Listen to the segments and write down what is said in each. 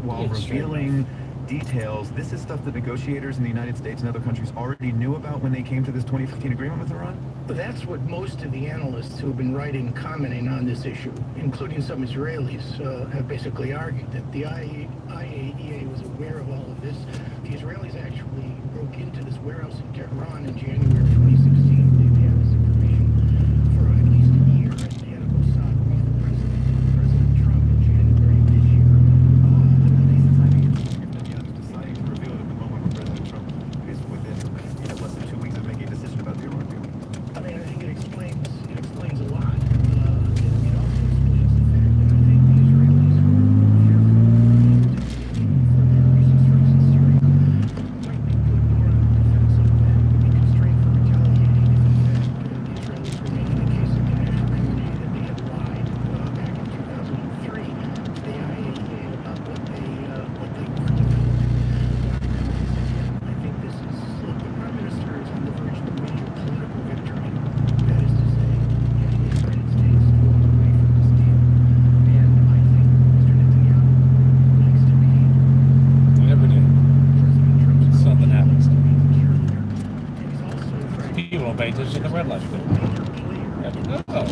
while revealing details, this is stuff that negotiators in the United States and other countries already knew about when they came to this 2015 agreement with Iran? That's what most of the analysts who have been writing, commenting on this issue, including some Israelis, have basically argued that the IAEA was aware of all of this. The Israelis actually broke into this warehouse in Tehran in January of 2016. They've had this information for at least a year, and they had a Mossad brief the President Trump in January of this year. Deciding to reveal it at the moment when President Trump is within less than 2 weeks of making a decision about the Iran deal. I mean, I think it explains a lot. It also explains the fact that I think the Israelis who are fearful for their recent strikes in Syria might be put more on the defensive and be constrained from retaliating if, in fact, the Israelis remain in the case of the international community that they had lied back in 2003 to the IAEA about what they were developing. I think this is, look, the Prime Minister is on the verge of a major political victory. That is to say, getting the United States to walk away from this deal. And I think Mr. Netanyahu likes to be every day. President Trump's Something happens. to be the cheerleader. And he's also trying to People don't pay attention to the red light. be a major player. Oh,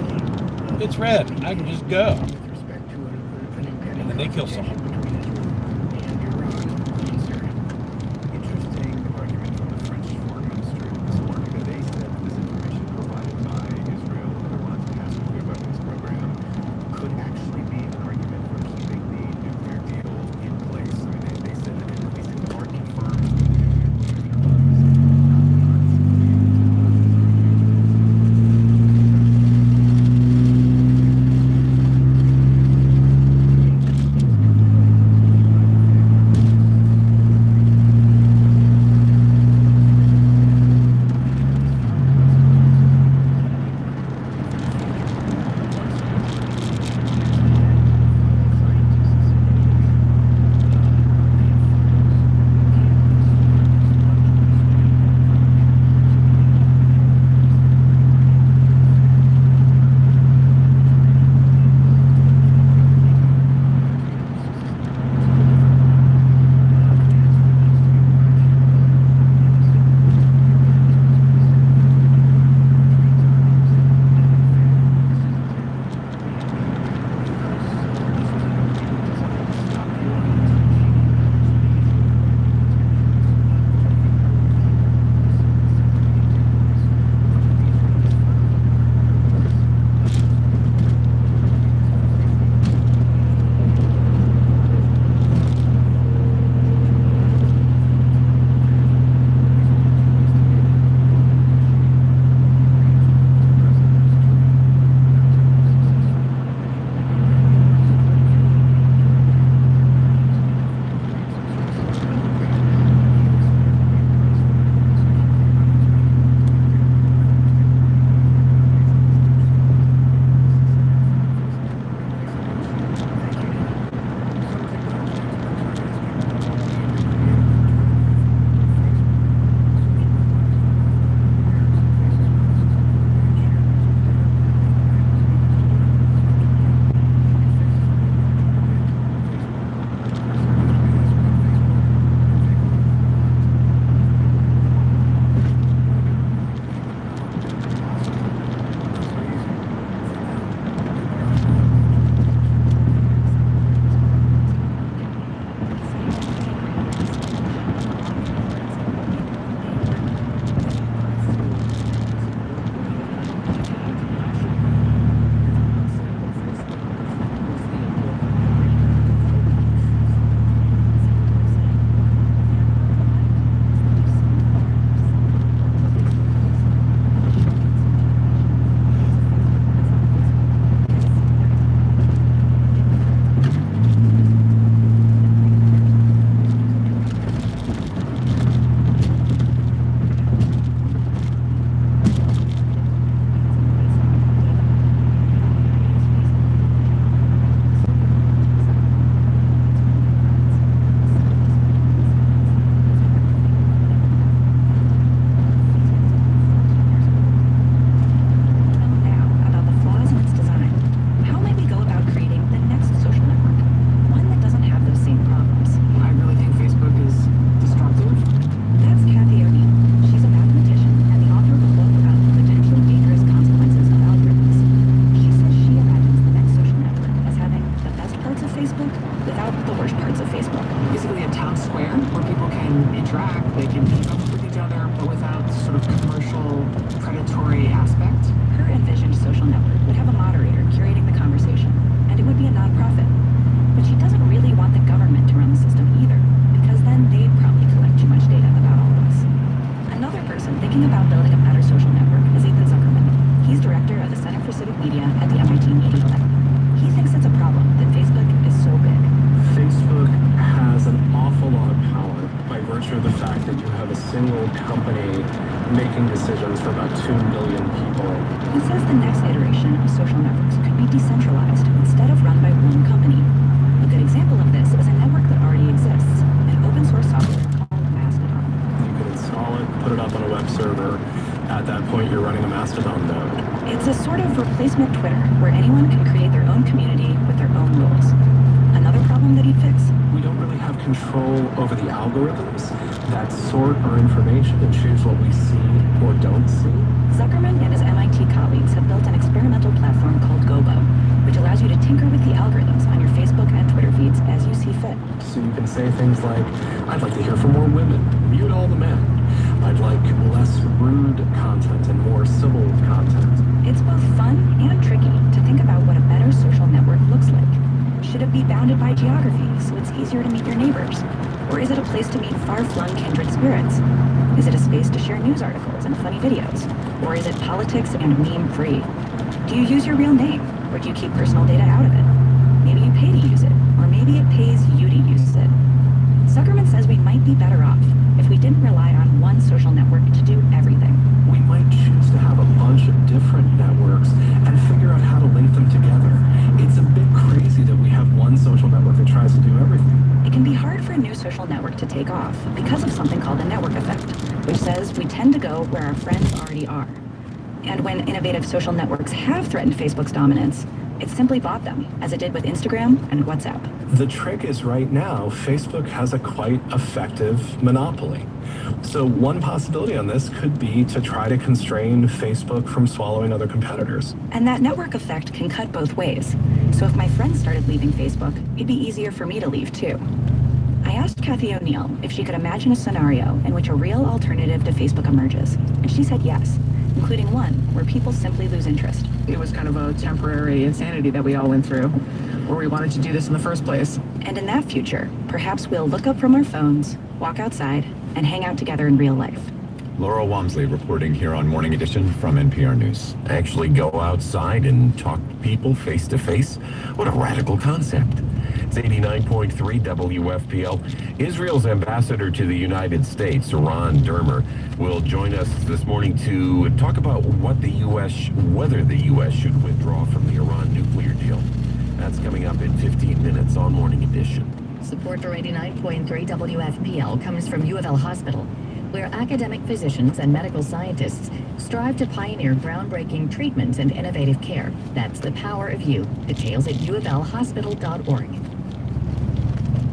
it's red. I can just go. With respect to an impending And then they kill someone. between Israel and Iran in Syria. Interesting argument from the French foreign ministry this morning that they said that this information provided by Israel and Iran's past nuclear weapons program could actually be an argument for keeping the nuclear deal in place. I mean, they said that at least in part confirmed the nuclear about the worst parts of Facebook. Basically a town square where people can interact, they can keep up with each other, but without sort of commercial, predatory aspect. Her envisioned social network would have a moderator curating the conversation, and it would be a nonprofit. But she doesn't really want the government to run the system either, because then they'd probably collect too much data about all of us. Another person thinking about building a better social network is Ethan Zuckerman. He's director of the Center for Civic Media at the MIT Media Lab. He thinks it's a problem that Facebook is so big. Facebook has an awful lot of power by virtue of the fact that you have a single company making decisions for about 2 million people. He says the next iteration of social networks could be decentralized instead of run by one company. A good example of this is a network that already exists, an open source software called Mastodon. You can install it, put it up on a web server. At that point, you're running a Mastodon node. It's a sort of replacement Twitter, where anyone can create their own community with their own rules. Another problem that he'd fix? We don't really have control over the algorithms that sort our information and choose what we see or don't see. Zuckerman and his MIT colleagues have built an experimental platform called Gobo, which allows you to tinker with the algorithms on your Facebook and Twitter feeds as you see fit. So you can say things like, I'd like to hear from more women, mute all the men. I'd like less rude content and more civil content. It's both fun and tricky to think about what a better social network looks like. Should it be bounded by geography, so it's easier to meet your neighbors? Or is it a place to meet far-flung kindred spirits? Is it a space to share news articles and funny videos? Or is it politics and meme-free? Do you use your real name, or do you keep personal data out of it? Maybe you pay to use it, or maybe it pays you to use it. Zuckerman says we might be better off if we didn't rely on one social network to do everything. We might choose to have a bunch of different networks and figure out how to link them together. It's a bit crazy that we have one social network that tries to do everything. It can be hard for a new social network to take off because of something called the network effect, which says we tend to go where our friends already are. And when innovative social networks have threatened Facebook's dominance, it simply bought them, as it did with Instagram and WhatsApp. The trick is right now, Facebook has a quite effective monopoly. So one possibility on this could be to try to constrain Facebook from swallowing other competitors. And that network effect can cut both ways. So if my friends started leaving Facebook, it'd be easier for me to leave too. I asked Cathy O'Neill if she could imagine a scenario in which a real alternative to Facebook emerges, and she said yes, including one where people simply lose interest. It was kind of a temporary insanity that we all went through, where we wanted to do this in the first place. And in that future, perhaps we'll look up from our phones, walk outside, and hang out together in real life. Laurel Walmsley reporting here on Morning Edition from NPR News. Actually go outside and talk to people face to face? What a radical concept. It's 89.3 WFPL. Israel's ambassador to the United States, Eran Dermer, will join us this morning to talk about whether the U.S. should withdraw from the Iran nuclear deal. That's coming up in 15 minutes on Morning Edition. Support for 89.3 WFPL comes from U of L Hospital, where academic physicians and medical scientists strive to pioneer groundbreaking treatments and innovative care. That's the power of you. Details at uflhospital.org.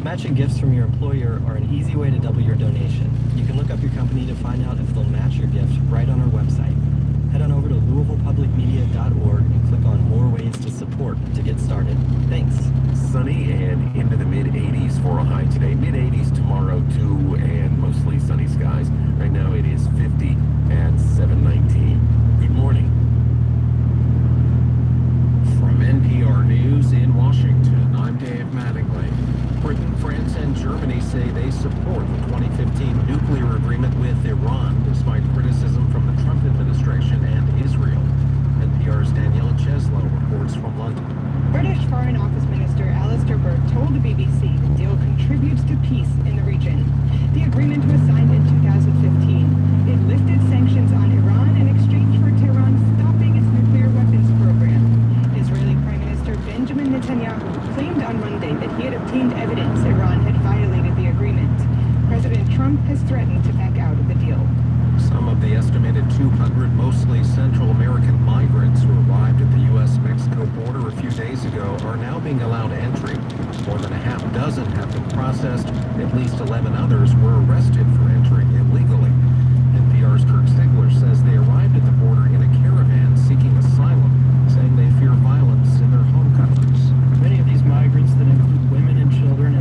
Matching gifts from your employer are an easy way to double your donation. You can look up your company to find out if they'll match your gift right on our website. Head on over to LouisvillePublicMedia.org and click on More Ways to Support to get started. Thanks. Sunny and into the mid-80s for a high today. Mid-80s tomorrow too, and mostly sunny skies. Right now it is 50 at 7:19. Good morning. From NPR News in Washington, I'm Dave Mattingly. Britain, France, and Germany say they support the 2015 nuclear agreement with Iran, despite criticism from the Trump administration and Israel. NPR's Daniela Cheslow reports from London. British Foreign Office Minister Alistair Burt told the BBC the deal contributes to peace in the region. The agreement was signed in 2015. It lifted sanctions on Iran in exchange for Tehran stopping its nuclear weapons program. Israeli Prime Minister Benjamin Netanyahu claimed on Monday that he had obtained evidence Iran had violated the agreement. President Trump has threatened to back out of the deal. Some of the estimated 200 mostly Central American migrants who arrived at the U.S.-Mexico border a few days ago are now being allowed entry. More than a half dozen have been processed. At least 11 others were arrested for entering illegally. NPR's Kirk Sigler says they arrived at the border in a caravan seeking asylum, saying they fear violence in their home countries. Many of these migrants that include women and children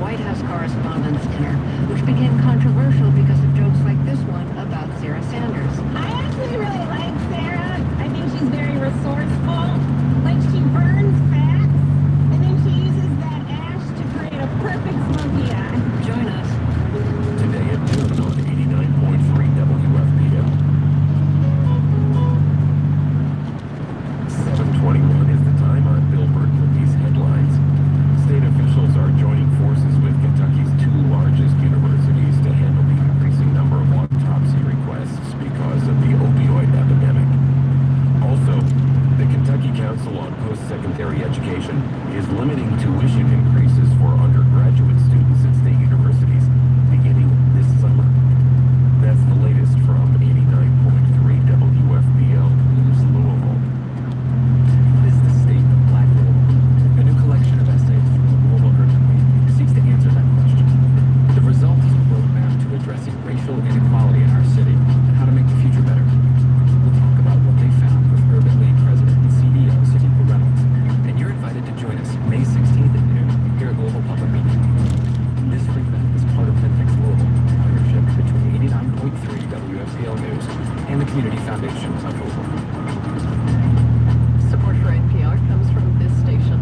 White House Correspondents' Dinner, which became controversial because of jokes like this one about Sarah Sanders. I actually really like Sarah. I think she's very resourceful. Like, she burns facts, and then she uses that ash to create a perfect smoky eye. Join us. Today at noon on 89.3 WFPL. 7:21 is the time. I'm Bill Burton with these headlines. State officials are joining forces with Kentucky's two largest universities to handle the increasing number of autopsy requests because of the opioid epidemic. Also, the Kentucky Council on Post-Secondary Education is limiting tuition increases for undergraduate students at state universities beginning this summer. That's the latest from 89.3 WFPL News Louisville. This is the State of Black Louisville, a new collection of essays from the Louisville Urban League seeks to answer that question. The result is a roadmap to addressing racial inequality in our city and how to make the future better. We'll talk about what they found with Urban League President and CEO Sadiqa Reynolds, and you're invited to join us May 16th at noon here at Louisville Public Media. This free event is part of FinFix Louisville, a partnership between 89.3 WFPL News and the Community Foundation of Louisville. Support for NPR comes from this station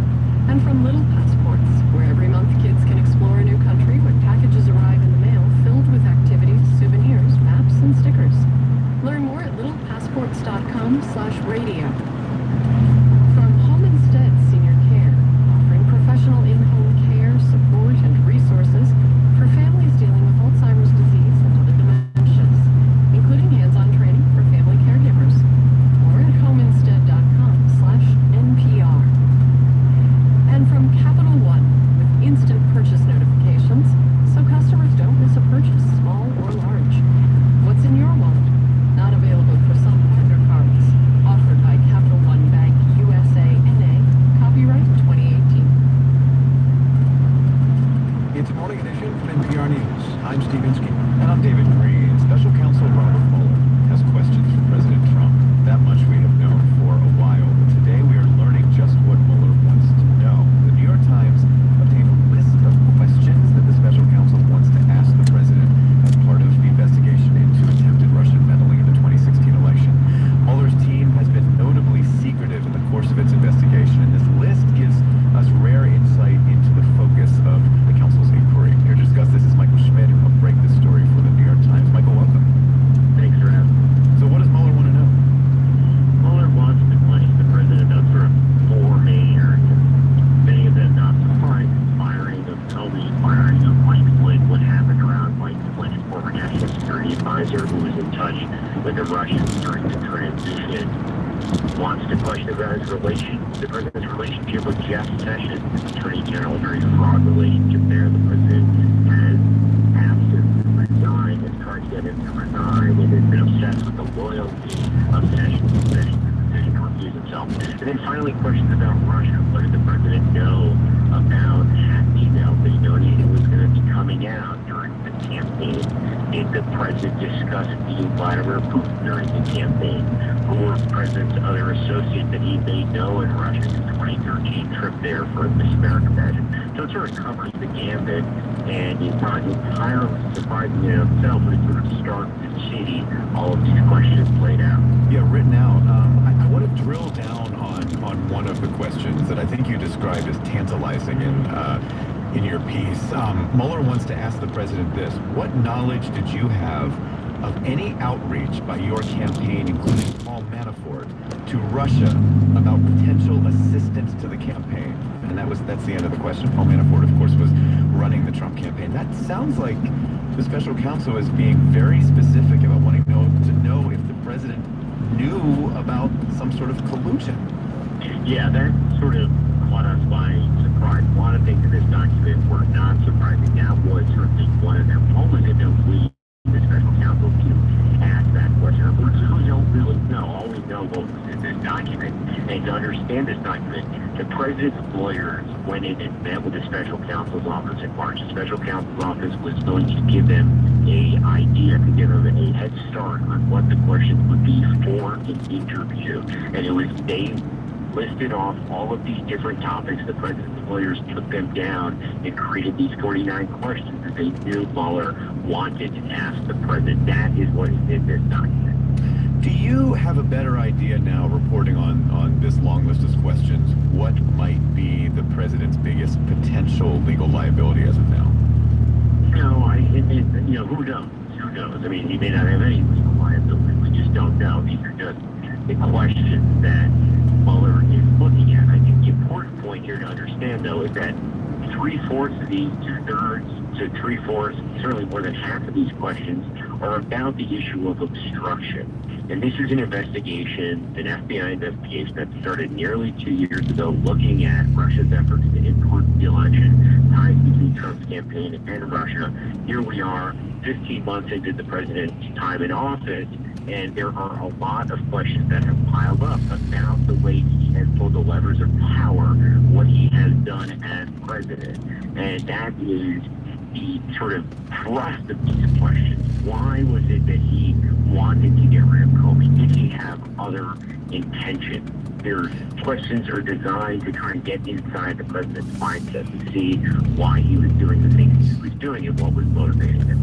and from Little Passports, where every month kids can explore a new country when packages arrive in the mail filled with activities, souvenirs, maps, and stickers. Learn more at littlepassports.com/radio. From Home Instead Senior Care, offering professional in-home care, support, and resources for families dealing with Alzheimer's disease and other dementias, including hands-on training for family caregivers. Or at homeinstead.com/NPR. And from Capital One, with instant purchase notifications, so customers don't miss a purchase, small or large. What's in your wallet? Not available for some partner cards. Offered by Capital One Bank USA, NA. Copyright 2018. It's Morning Edition from NPR News. I'm Stephen Skinner. And I'm David Green. Special Counsel Robert Mueller has questions for President Trump. That much we have known for a while, but today we are learning just what Mueller wants to know. The New York Times obtained a list of questions that the special counsel wants to ask the president as part of the investigation into attempted Russian meddling in the 2016 election. Mueller's team has been notably secretive in the course of its investigation, and this list gives us rare insight into the focus of the counsel's inquiry. Here to discuss this is Michael Schmidt, who helped break this story for the New York Times. Michael, welcome. Thanks for having me. So what does Mueller want to know? Mueller wants to question the president on sort of four main areas. Many of them not surprising, firing of Comey, firing of Mike Flynn, what happened around Mike Flynn, former national security advisor who was in touch with the Russians during the transition. Wants to question the president's relationship with Jeff Sessions, Attorney General, very fraught relationship there. The president has asked him to resign, has tried to get him to resign, and has been obsessed with the loyalty of Sessions, Sessions' decision to recuse himself. And then finally, questions about Russia. What did the president know about hacked email? They noted it was going to be coming out during the campaign. Did the president discuss meeting Vladimir Putin during the campaign? Who were the president's other associates that he may know in Russia? His 2013 trip there for the Miss America pageant. So it sort of covers the gambit, and it's not entirely surprising in itself, but it sort of starts to see all of these questions played out. Yeah, written out. I want to drill down on one of the questions that I think you described as tantalizing in your piece. Mueller wants to ask the president this: what knowledge did you have of any outreach by your campaign, including Paul Manafort, to Russia about potential assistance to the campaign? And that's the end of the question. Paul Manafort, of course, was running the Trump campaign. That sounds like the special counsel is being very specific about wanting to know if the president knew about some sort of collusion. Yeah, that sort of caught us by surprise. A lot of things in this document were not surprising. That was certainly one of them. Paul was in the lead, the special counsel, to ask that question. We don't really know. All we know was in this document. And to understand this document, the president's lawyers went in and met with the special counsel's office in March. The special counsel's office was going to give them an idea, to give them a head start on what the questions would be for an interview. And it was they listed off all of these different topics the president employers took them down and created these 49 questions that they knew Mueller wanted to ask the president. That is what is in this document. Do you have a better idea now, reporting on this long list of questions, what might be the president's biggest potential legal liability as of now? No, who knows? Who knows? I mean, he may not have any legal liability. We just don't know. These are just the questions that Mueller is looking at. I think the important point here to understand, though, is that 3/4 of these, 2/3 to 3/4, certainly more than half of these questions are about the issue of obstruction. And this is an investigation, an FBI investigation that started nearly 2 years ago, looking at Russia's efforts to influence the election, ties between Trump's campaign and Russia. Here we are, 15 months into the president's time in office, and there are a lot of questions that have piled up about the way he has pulled the levers of power, what he has done as president. And that is the sort of thrust of these questions. Why was it that he wanted to get rid of Comey? Did he have other intentions? Their questions are designed to try and get inside the president's mindset to see why he was doing the things he was doing and what was motivating him.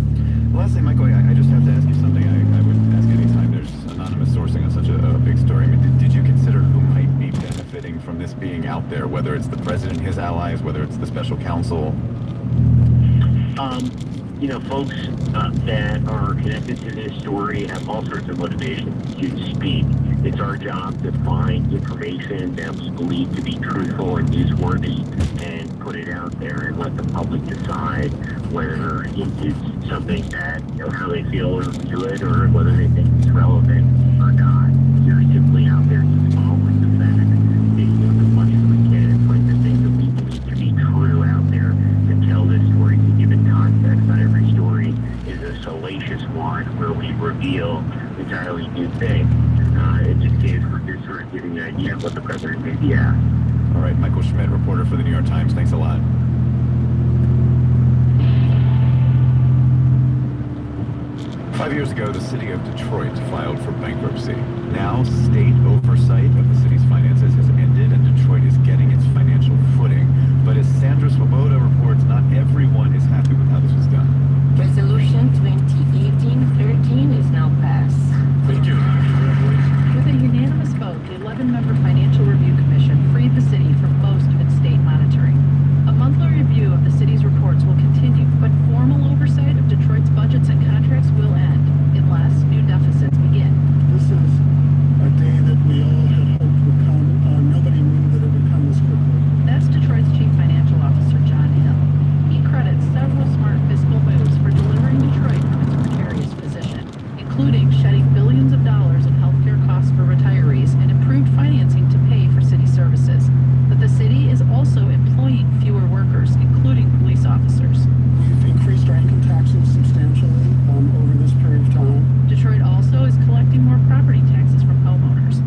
Lastly, Michael, I just have to ask you something I would ask anytime there's anonymous sourcing on such a big story. I mean, did you consider who might be benefiting from this being out there, whether it's the president, his allies, whether it's the special counsel? Folks that are connected to this story have all sorts of motivations to speak. It's our job to find information that we believe to be truthful and newsworthy and put it out there and let the public decide whether it is something that, how they feel or view it, or whether they think it's relevant or not. You're simply out there just following the facts, taking as much as we can and putting the things that we believe to be true out there to tell this story, to give it context. Not every story is a salacious one where we reveal entirely new things. In this case, we're just sort of giving an idea of what the president may be asked. All right, Michael Schmidt, reporter for the New York Times. Thanks a lot. 5 years ago, the city of Detroit filed for bankruptcy. Now, state oversight of the city's finances has ended, and Detroit is getting its financial footing. But as Sandra Swoboda reports, not everyone is happy with how this was done. Resolution 2018-13 is now passed. Thank you. With a unanimous vote, the 11-member Financial Review Commission freed the city from most of its state monitoring. A monthly review of the city's reports will continue, but formal oversight of Detroit's budgets and contracts will end, unless new deficits begin. This is a day that we all had hoped would come. Nobody knew that it would come this quickly. That's Detroit's Chief Financial Officer, John Hill. He credits several smart fiscal moves for delivering Detroit from its precarious position, including shedding billions of dollars in healthcare costs for retirees and improved financing to pay for city services. But the city is also employing fewer workers, including police officers. We've increased our income taxes substantially over this period of time. Detroit also is collecting more property taxes from homeowners.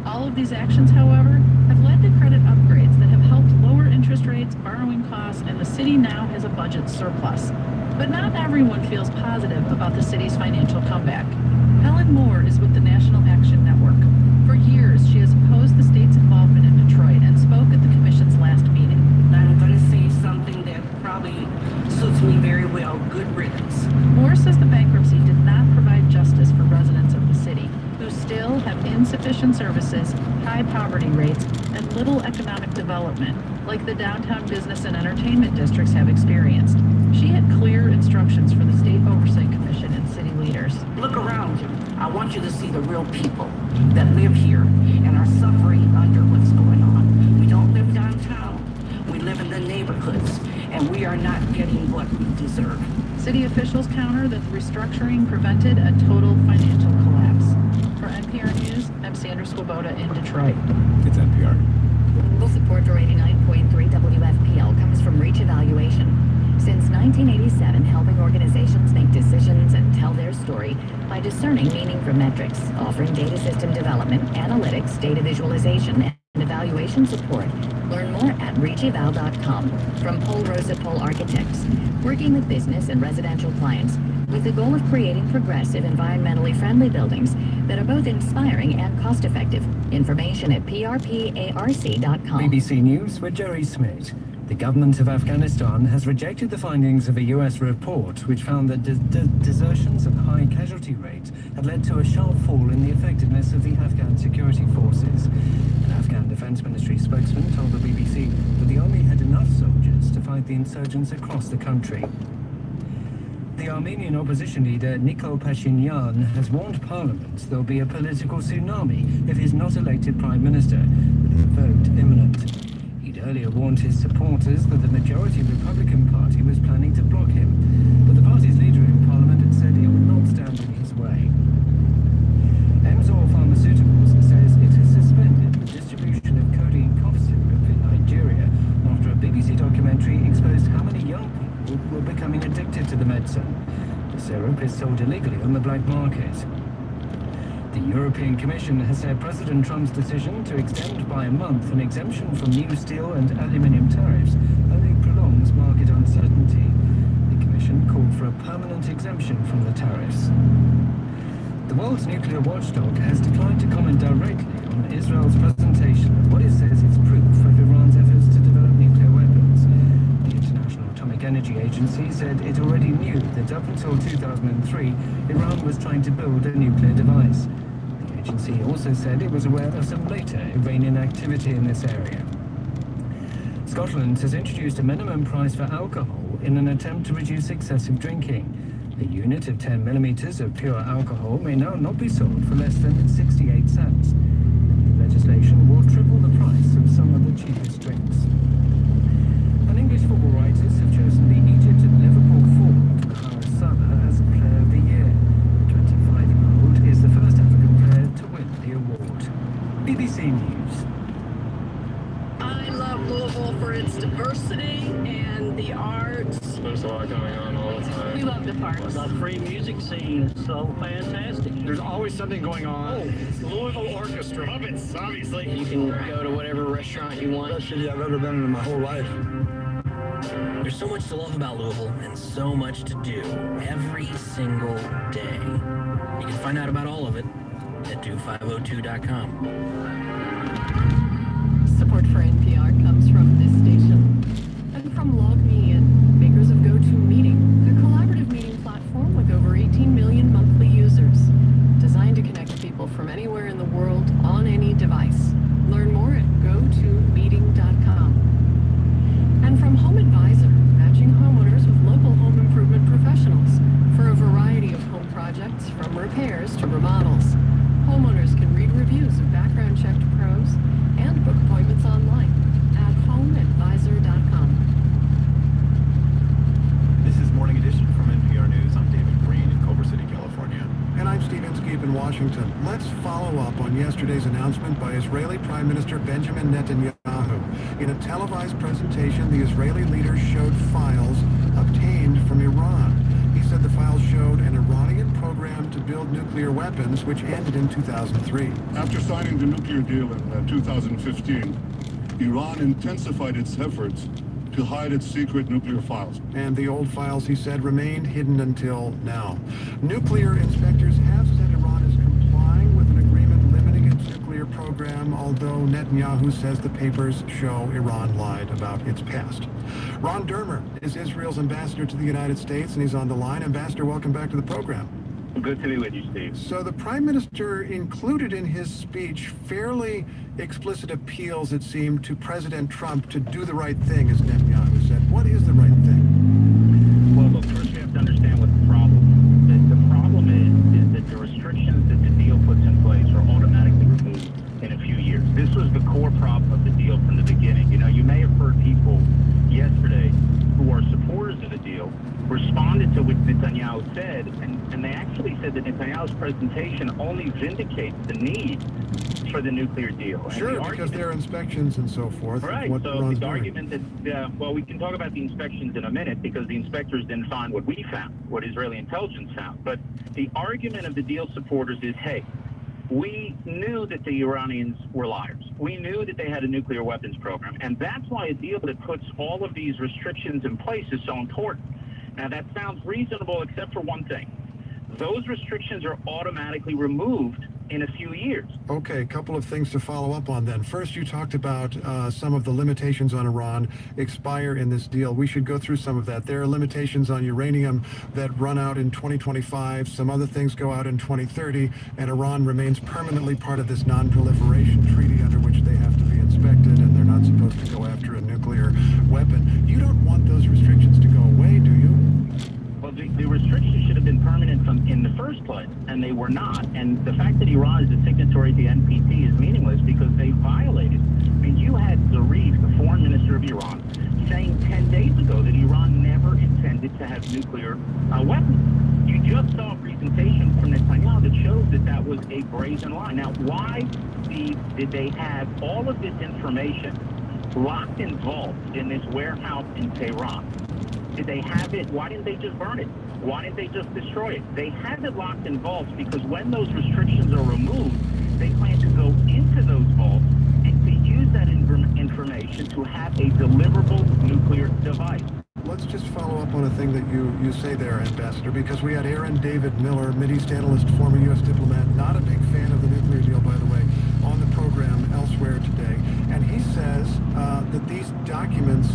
All of these actions, however, have led to credit upgrades that have helped lower interest rates, borrowing costs, and the city now has a budget surplus. But not everyone feels positive about the city's financial comeback. Helen Moore is with the National Action Network. For years, she has opposed the state's involvement in Detroit and spoke at the commission's last meeting. I'm going to say something that probably suits me very well. Good riddance. Moore says the bankruptcy did not provide justice for residents of the city, who still have insufficient services, high poverty rates, and little economic development, like the downtown business and entertainment districts have experienced. She had clear instructions for the State Oversight Commission and city leaders. Look around you. I want you to see the real people that live here and are suffering under what's going on. We don't live downtown. We live in the neighborhoods, and we are not getting what we deserve. City officials counter that the restructuring prevented a total financial collapse. For NPR News, I'm Sandra Swoboda in Detroit. It's NPR. Full support for 89.3 WFPL comes from Reach Evaluation. Since 1987, helping organizations make decisions and tell their story by discerning meaning from metrics, offering data system development, analytics, data visualization, and evaluation support. Learn more at reacheval.com. From Pol Rosa Pol Architects, working with business and residential clients with the goal of creating progressive, environmentally friendly buildings that are both inspiring and cost-effective. Information at prparc.com. BBC News with Jerry Smith. The government of Afghanistan has rejected the findings of a US report which found that desertions and high casualty rates had led to a sharp fall in the effectiveness of the Afghan security forces. An Afghan Defense Ministry spokesman told the BBC that the army had enough soldiers to fight the insurgents across the country. The Armenian opposition leader Nikol Pashinyan has warned Parliament there'll be a political tsunami if he's not elected Prime Minister, with his vote imminent. He'd earlier warned his supporters that the majority Republican Party was planning to block him, but the party's leader in Parliament had said it would not stand in his way. Emzor Pharmaceuticals says it has suspended the distribution of codeine cough syrup in Nigeria after a BBC documentary exposed how many young people were becoming addicted to the medicine. The syrup is sold illegally on the black market. The European Commission has said President Trump's decision to extend by a month an exemption from new steel and aluminium tariffs only prolongs market uncertainty. The Commission called for a permanent exemption from the tariffs. The world's nuclear watchdog has declined to comment directly on Israel's presentation of what it says is proof of Iran's efforts to develop nuclear weapons. The International Atomic Energy Agency said it already knew that up until 2003, Iran was trying to build a nuclear device. The agency also said it was aware of some later Iranian activity in this area. Scotland has introduced a minimum price for alcohol in an attempt to reduce excessive drinking. A unit of 10 millimeters of pure alcohol may now not be sold for less than 68 cents. The new legislation will triple the price of some of the cheapest drinks. And English football writers have chosen the Egypt and Liverpool forward Mohamed Salah as Player of the Year. The 25-year-old is the first African player to win the award. BBC News. I love Louisville for its diversity and the arts. There's a lot going on all the time. We love the parks. The free music scene is so fantastic. There's always something going on. Oh, Louisville Orchestra. Muppets, obviously. You can go to whatever restaurant you want. Best city I've ever been in my whole life. There's so much to love about Louisville and so much to do every single day. You can find out about all of it at do502.com. Support for NPR comes from this station and from LogMe and makers of GoToMeeting, a collaborative meeting platform with over 18 million monthly users, designed to connect people from anywhere in the world on any device. Learn more at gotomeeting.com. And from Home Advisor, matching homeowners with local home improvement professionals for a variety of home projects from repairs to remodels. Homeowners can read reviews of background-checked pros and book appointments online at homeadvisor.com. This is Morning Edition from NPR News. I'm David Green in Culver City, California. And I'm Steve Inskeep in Washington. Let's follow up on yesterday's announcement by Israeli Prime Minister Benjamin Netanyahu. In a televised presentation, the Israeli leader showed files obtained from Iran. He said the files showed an Iranian program to build nuclear weapons, which ended in 2003. After signing the nuclear deal in 2015, Iran intensified its efforts to hide its secret nuclear files. And the old files, he said, remained hidden until now. Nuclear inspectors have said Iran is complying with an agreement limiting its nuclear program, although Netanyahu says the papers show Iran lied about its past. Ron Dermer is Israel's ambassador to the United States, and he's on the line. Ambassador, welcome back to the program. Good to be with you, Steve. So the Prime Minister included in his speech fairly explicit appeals, it seemed, to President Trump to do the right thing, as Netanyahu said. What is the right thing? Well, look, first we have to understand what the problem is. The problem is that the restrictions that the deal puts in place are automatically removed in a few years. This was the core problem of the deal from the beginning. You know, you may have heard people yesterday who are supporters of the deal responded to what Netanyahu said, and they actually said that Netanyahu's presentation only vindicates the need for the nuclear deal. Sure, because there are inspections and so forth. Right, what so Iran's the doing. argument that, well, we can talk about the inspections in a minute because the inspectors didn't find what we found, what Israeli intelligence found. But the argument of the deal supporters is, hey, we knew that the Iranians were liars. We knew that they had a nuclear weapons program. And that's why a deal that puts all of these restrictions in place is so important. Now, that sounds reasonable except for one thing. Those restrictions are automatically removed in a few years. Okay, a couple of things to follow up on then. First, you talked about some of the limitations on Iran expire in this deal. We should go through some of that. There are limitations on uranium that run out in 2025. Some other things go out in 2030, and Iran remains permanently part of this non-proliferation treaty under which they have to be inspected, and they're not supposed to go after a nuclear weapon. You don't want those restrictions to go away, do you? Well, the restrictions should have been permanent in the first place, and they were not. And the fact that Iran is a signatory to the NPT is meaningless because they violated. I mean, you had Zarif, the foreign minister of Iran, saying 10 days ago that Iran never intended to have nuclear weapons. You just saw a presentation from Netanyahu that shows that that was a brazen lie. Now, why did they have all of this information locked in vaults in this warehouse in Tehran? Did they have it? Why didn't they just burn it? Why didn't they just destroy it? They have it locked in vaults because when those restrictions are removed, they plan to go into those vaults and to use that information to have a deliverable nuclear device. Let's just follow up on a thing that you say there, Ambassador, because we had Aaron David Miller, Mideast analyst, former U.S. diplomat, not a big fan of the nuclear deal, by the way, on the program elsewhere today. And he says that these documents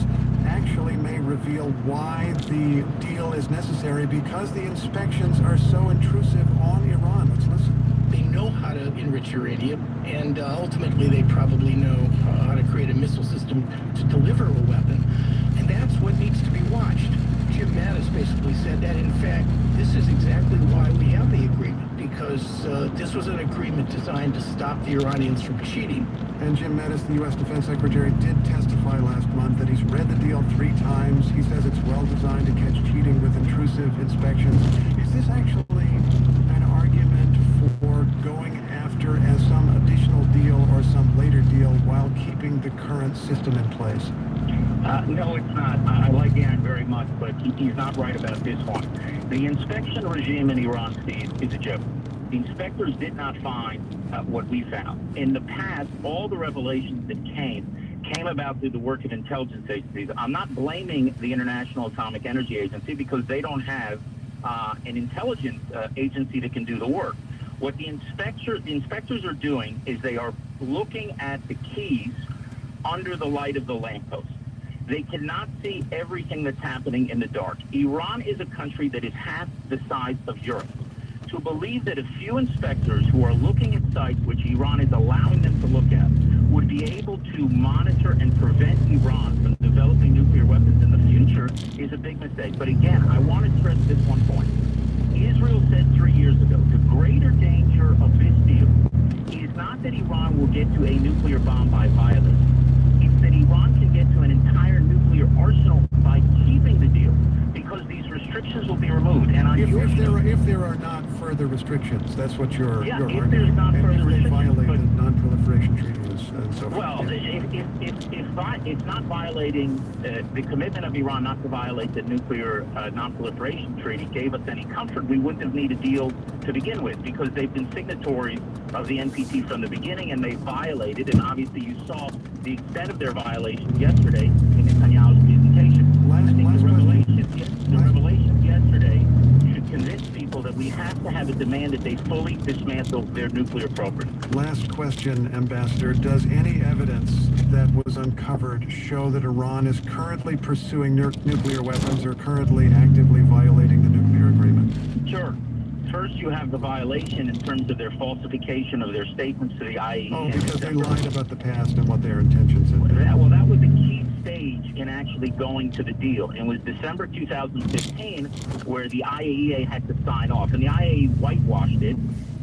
actually may reveal why the deal is necessary because the inspections are so intrusive on Iran. Let's listen. They know how to enrich uranium, and ultimately they probably know how to create a missile system to deliver a weapon. And that's what needs to be watched. Jim Mattis basically said that, in fact, this is exactly why we have the agreement, because this was an agreement designed to stop the Iranians from cheating. And Jim Mattis, the U.S. Defense Secretary, did testify last month that he's read the deal 3 times. He says it's well designed to catch cheating with intrusive inspections. Is this actually an argument for going after as some additional deal or some later deal while keeping the current system in place? No, it's not. I like Aaron very much, but he's not right about this one. The inspection regime in Iran, Steve, is a joke. The inspectors did not find what we found. In the past, all the revelations that came about through the work of intelligence agencies. I'm not blaming the International Atomic Energy Agency because they don't have an intelligence agency that can do the work. What the inspectors are doing is they are looking at the keys under the light of the lamppost. They cannot see everything that's happening in the dark. Iran is a country that is half the size of Europe. To believe that a few inspectors who are looking at sites which Iran is allowing them to look at would be able to monitor and prevent Iran from developing nuclear weapons in the future is a big mistake. But again, I want to stress this one point. Israel said 3 years ago, the greater danger of this deal is not that Iran will get to a nuclear bomb by violence. It's that Iran can get to an entire nuclear arsenal by keeping the deal, because these restrictions will be removed. And if there are not further restrictions, that's what you're arguing. If there's not further restrictions, violate the non-proliferation treaties and so forth. Well, if it's not violating the commitment of Iran not to violate the nuclear non-proliferation treaty gave us any comfort, we wouldn't have needed a deal to begin with, because they've been signatories of the NPT from the beginning, and they violated. And obviously, you saw the extent of their violations yesterday in Netanyahu's presentation. The revelations yesterday should convince people that we have to have a demand that they fully dismantle their nuclear program. Last question, Ambassador. Does any evidence that was uncovered show that Iran is currently pursuing nuclear weapons or currently actively violating the nuclear agreement? Sure. First, you have the violation in terms of their falsification of their statements to the IAEA. Oh, because they lied about the past and what their intentions had been. Well, that was a key stage in actually going to the deal. It was December 2015 where the IAEA had to sign off, and the IAEA whitewashed it,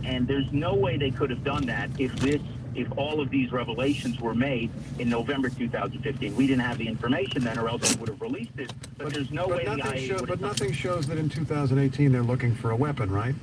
and there's no way they could have done that if all of these revelations were made in November 2015. We didn't have the information then, or else they would have released it. But there's no way the IAEA would have. But nothing shows that in 2018 they're looking for a weapon, right?